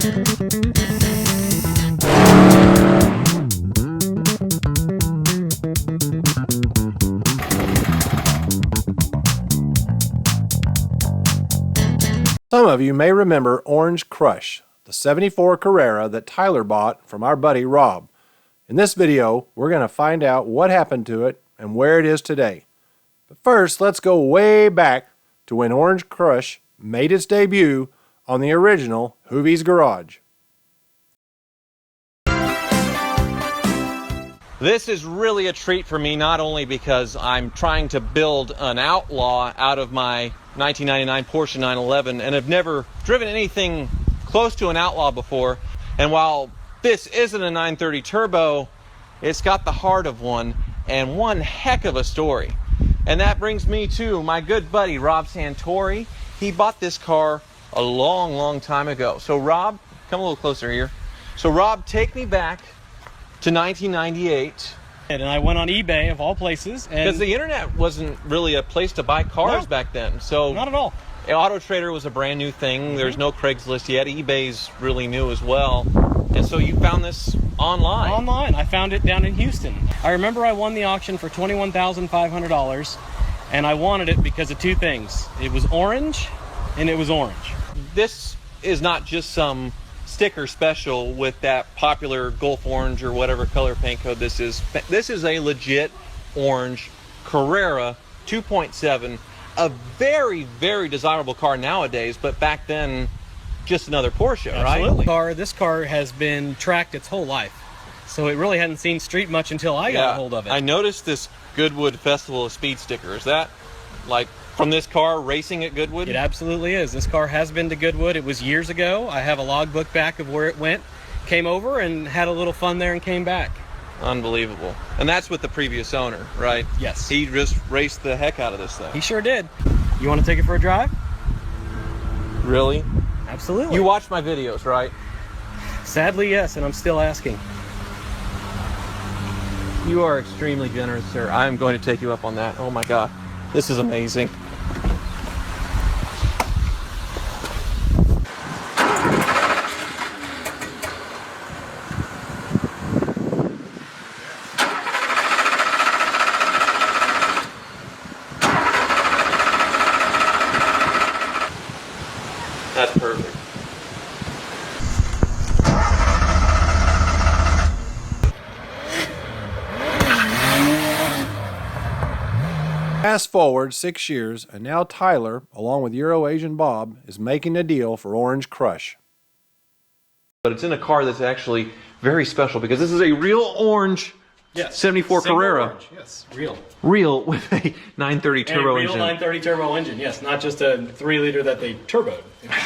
Some of you may remember Orange Crush, the '74 Carrera that Tyler bought from our buddy Rob. In this video, we're going to find out what happened to it and where it is today. But first, let's go way back to when Orange Crush made its debut on the original Hoovie's Garage. This is really a treat for me, not only because I'm trying to build an outlaw out of my 1999 Porsche 911 and have never driven anything close to an outlaw before. And while this isn't a 930 turbo, it's got the heart of one and one heck of a story. And that brings me to my good buddy, Rob Santori. He bought this car a long time ago. So Rob, come a little closer here. So Rob, take me back to 1998. And I went on eBay, of all places. Because the internet wasn't really a place to buy cars back then. So not at all. Auto Trader was a brand new thing. There's no Craigslist yet. eBay's really new as well. And so you found this online. Online. I found it down in Houston. I remember I won the auction for $21,500, and I wanted it because of two things. It was orange, and it was orange. This is not just some sticker special with that popular Gulf orange or whatever color paint code this is. This is a legit orange Carrera 2.7, a very desirable car nowadays, but back then just another Porsche. Absolutely. Right? This car has been tracked its whole life, so it really hadn't seen street much until I got a hold of it. I noticed this Goodwood Festival of Speed sticker. Is that like from this car racing at Goodwood? It absolutely is. This car has been to Goodwood. It was years ago. I have a logbook back of where it went, came over and had a little fun there and came back. Unbelievable. And that's with the previous owner, right? Yes. He just raced the heck out of this thing. He sure did. You want to take it for a drive? Really? Absolutely. You watch my videos, right? Sadly, yes, and I'm still asking. You are extremely generous, sir. I am going to take you up on that. Oh my God. This is amazing. That's perfect. Fast forward 6 years, and now Tyler, along with Euro-Asian Bob, is making a deal for Orange Crush. But it's in a car that's actually very special because this is a real orange 74 Carrera. Orange. Yes, real. Real with a 930 turbo and a real engine. 930 turbo engine, yes, not just a 3-liter that they turboed.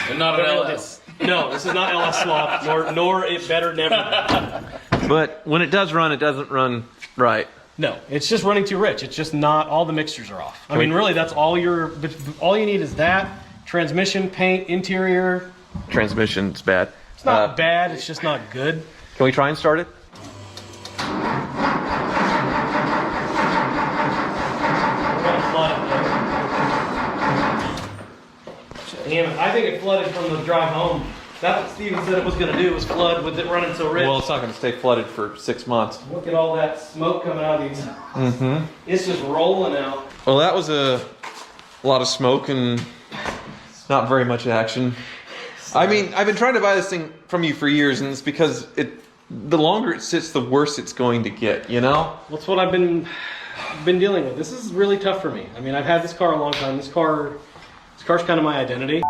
And not an LS. No, this is not LS swap, nor it better never. But when it does run, it doesn't run right. No, it's just running too rich. It's just not, all the mixtures are off. I mean, really, that's all you need is that, transmission, paint, interior. Transmission's bad. It's not bad, it's just not good. Can we try and start it? Damn it, I think it flooded from the drive home. That's what Steven said it was going to do, was flood with it running so rich. Well, it's not going to stay flooded for 6 months. Look at all that smoke coming out of these. Mm-hmm. It's just rolling out. Well, that was a lot of smoke and not very much action. I mean, I've been trying to buy this thing from you for years, and it's because the longer it sits, the worse it's going to get, you know? That's what I've been dealing with. This is really tough for me. I mean, I've had this car a long time. This car's kind of my identity.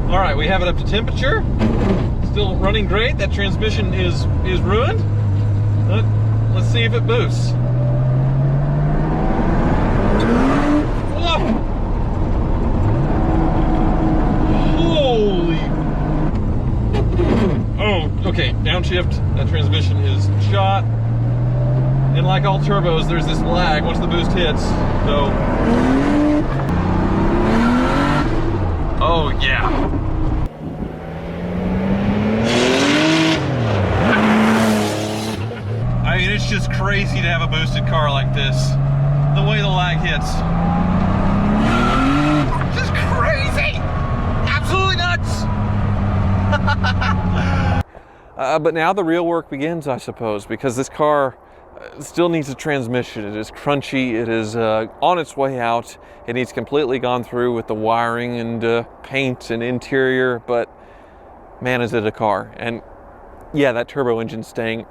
All right, we have it up to temperature. Still running great. That transmission is ruined. Let's see if it boosts. Whoa! Holy! Oh, okay. Downshift. That transmission is shot. And like all turbos, there's this lag once the boost hits. So. Oh yeah. I mean, it's just crazy to have a boosted car like this. The way the lag hits. nuts. This is crazy. Absolutely nuts. But now the real work begins, I suppose, because this car still needs a transmission. It is crunchy. It is on its way out. It needs completely gone through with the wiring and paint and interior, but man, is it a car. And yeah, that turbo engine's staying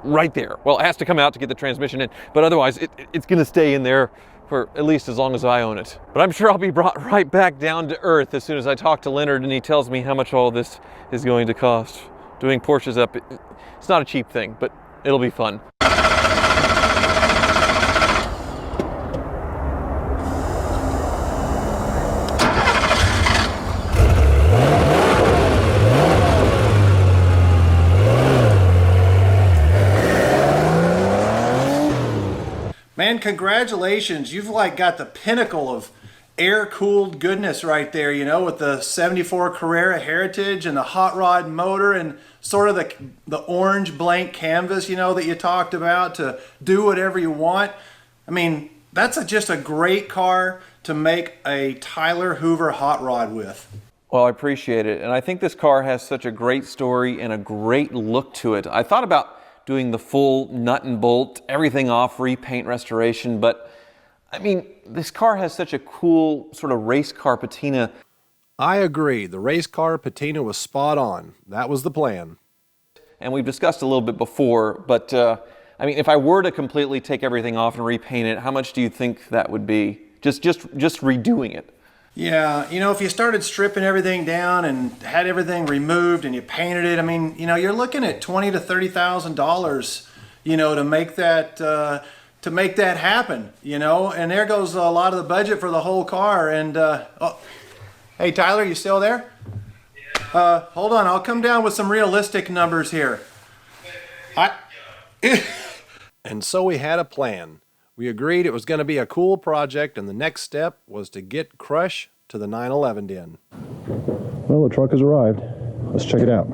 right there. Well, it has to come out to get the transmission in, but otherwise it's gonna stay in there for at least as long as I own it. But I'm sure I'll be brought right back down to earth as soon as I talk to Leonard and he tells me how much all this is going to cost. Doing Porsches up, it's not a cheap thing, but it'll be fun. Man, congratulations. You've like got the pinnacle of air-cooled goodness right there, you know, with the 74 Carrera Heritage and the hot rod motor and sort of the orange blank canvas, you know, that you talked about to do whatever you want. I mean, that's just a great car to make a Tyler Hoover hot rod with. Well, I appreciate it. And I think this car has such a great story and a great look to it. I thought about doing the full nut and bolt, everything off, repaint, restoration, but I mean, this car has such a cool sort of race car patina. I agree. The race car patina was spot on. That was the plan. And we've discussed a little bit before, but I mean, if I were to completely take everything off and repaint it, how much do you think that would be? Just redoing it. Yeah, you know, if you started stripping everything down and had everything removed and you painted it, I mean, you know, you're looking at $20,000 to $30,000, you know, to make that happen, you know. And there goes a lot of the budget for the whole car. And oh, hey, Tyler, you still there? Yeah. Hold on, I'll come down with some realistic numbers here. And so we had a plan. We agreed it was going to be a cool project, and the next step was to get Crush to the 911 den. Well, the truck has arrived. Let's check it out.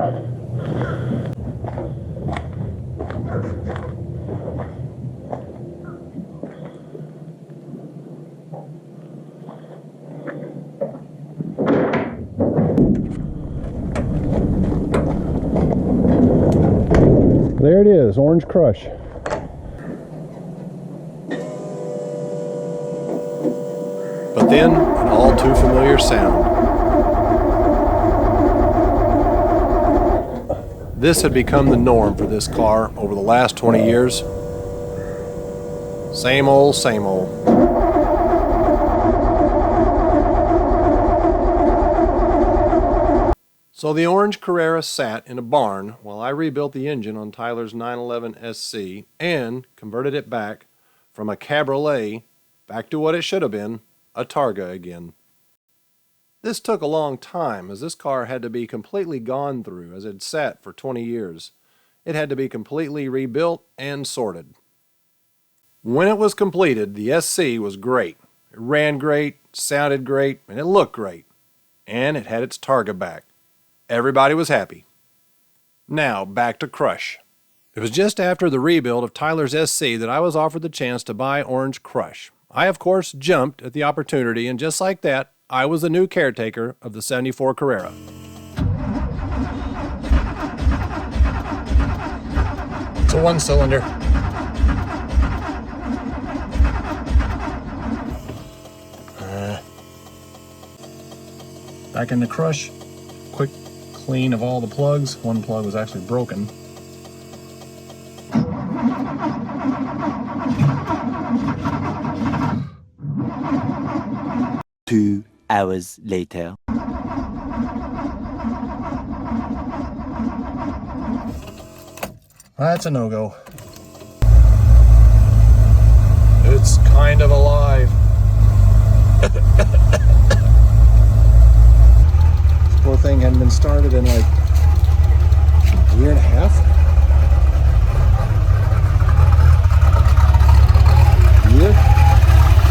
There it is, Orange Crush. But then, an all too familiar sound. This had become the norm for this car over the last 20 years. Same old, same old. So the orange Carrera sat in a barn while I rebuilt the engine on Tyler's 911 SC and converted it back from a cabriolet back to what it should have been, a Targa again. This took a long time as this car had to be completely gone through as it had sat for 20 years. It had to be completely rebuilt and sorted. When it was completed, the SC was great. It ran great, sounded great, and it looked great. And it had its Targa back. Everybody was happy. Now, back to Crush. It was just after the rebuild of Tyler's SC that I was offered the chance to buy Orange Crush. I, of course, jumped at the opportunity, and just like that, I was the new caretaker of the 74 Carrera. It's a one-cylinder. Back in the Crush. Quick clean of all the plugs. One plug was actually broken. 2 hours later. That's a no-go. It's kind of alive. This poor thing hadn't been started in like a year and a half.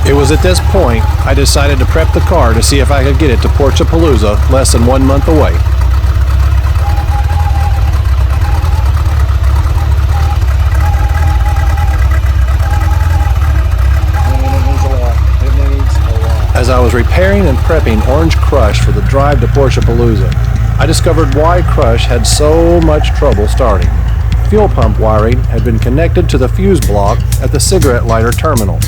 It was at this point I decided to prep the car to see if I could get it to Porsche Palooza less than 1 month away. It As I was repairing and prepping Orange Crush for the drive to Porsche Palooza, I discovered why Crush had so much trouble starting. Fuel pump wiring had been connected to the fuse block at the cigarette lighter terminal.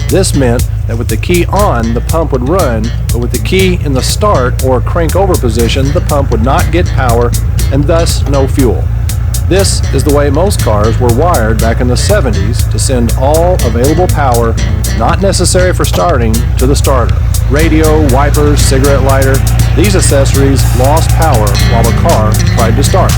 This meant that with the key on, the pump would run, but with the key in the start or crank over position, the pump would not get power and thus no fuel. This is the way most cars were wired back in the 70s to send all available power, not necessary for starting, to the starter. Radio, wipers, cigarette lighter, these accessories lost power while the car tried to start.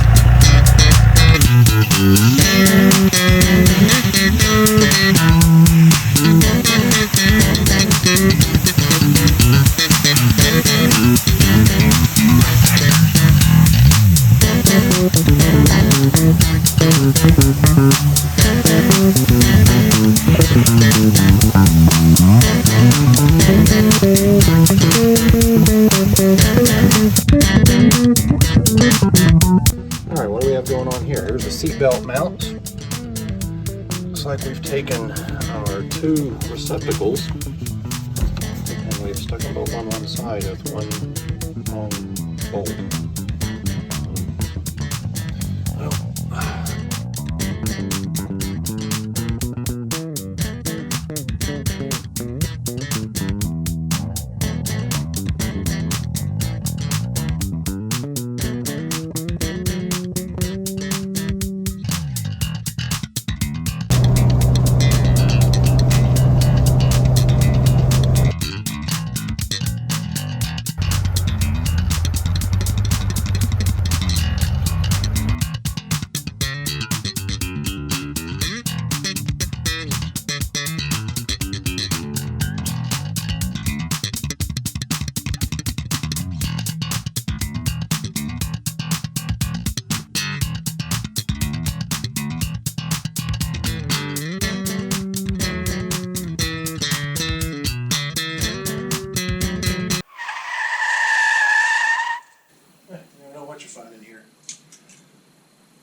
Alright, what do we have going on here? Here's a seatbelt mount. Looks like we've taken our two receptacles and we've stuck them both on one side with one long bolt.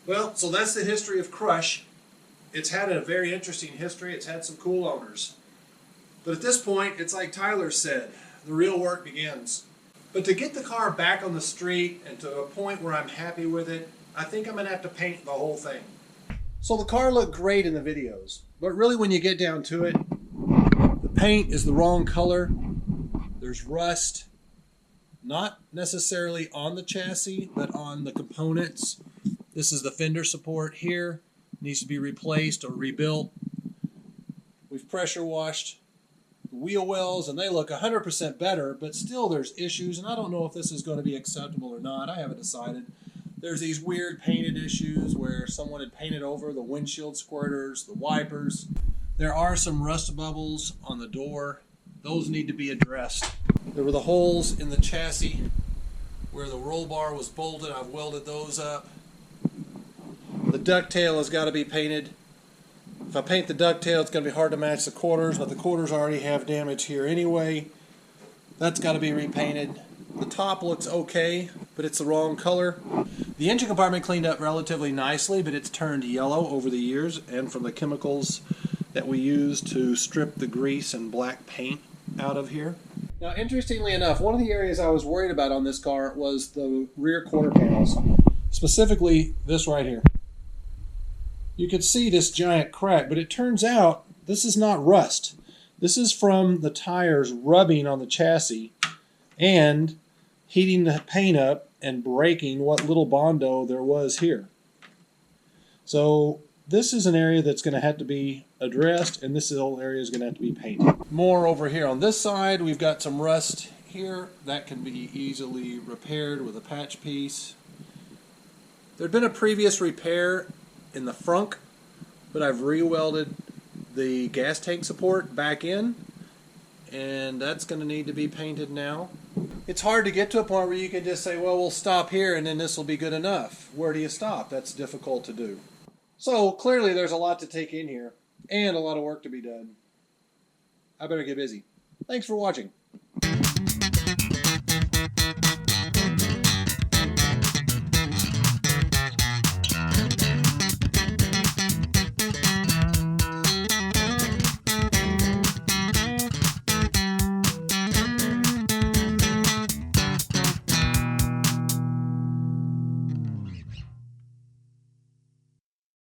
Well, so that's the history of Crush. It's had a very interesting history. It's had some cool owners. But at this point, it's like Tyler said, the real work begins. But to get the car back on the street and to a point where I'm happy with it, I think I'm going to have to paint the whole thing. So the car looked great in the videos, but really when you get down to it, the paint is the wrong color. There's rust, not necessarily on the chassis, but on the components. This is the fender support here. Needs to be replaced or rebuilt. We've pressure washed the wheel wells and they look 100% better, but still there's issues, and I don't know if this is going to be acceptable or not. I haven't decided. There's these weird painted issues where someone had painted over the windshield squirters, the wipers. There are some rust bubbles on the door. Those need to be addressed. There were the holes in the chassis where the roll bar was bolted. I've welded those up. The ducktail has got to be painted. If I paint the ducktail, it's going to be hard to match the quarters, but the quarters already have damage here anyway. That's got to be repainted. The top looks okay, but it's the wrong color. The engine compartment cleaned up relatively nicely, but it's turned yellow over the years and from the chemicals that we use to strip the grease and black paint out of here. Now, interestingly enough, one of the areas I was worried about on this car was the rear quarter panels, specifically this right here. You could see this giant crack, but it turns out this is not rust. This is from the tires rubbing on the chassis and heating the paint up and breaking what little Bondo there was here. So this is an area that's going to have to be addressed, and this whole area is going to have to be painted. More over here on this side, we've got some rust here. That can be easily repaired with a patch piece. There had been a previous repair in the frunk, but I've re-welded the gas tank support back in, and that's going to need to be painted now. It's hard to get to a point where you can just say, well, we'll stop here and then this will be good enough. Where do you stop? That's difficult to do. So clearly there's a lot to take in here and a lot of work to be done. I better get busy. Thanks for watching.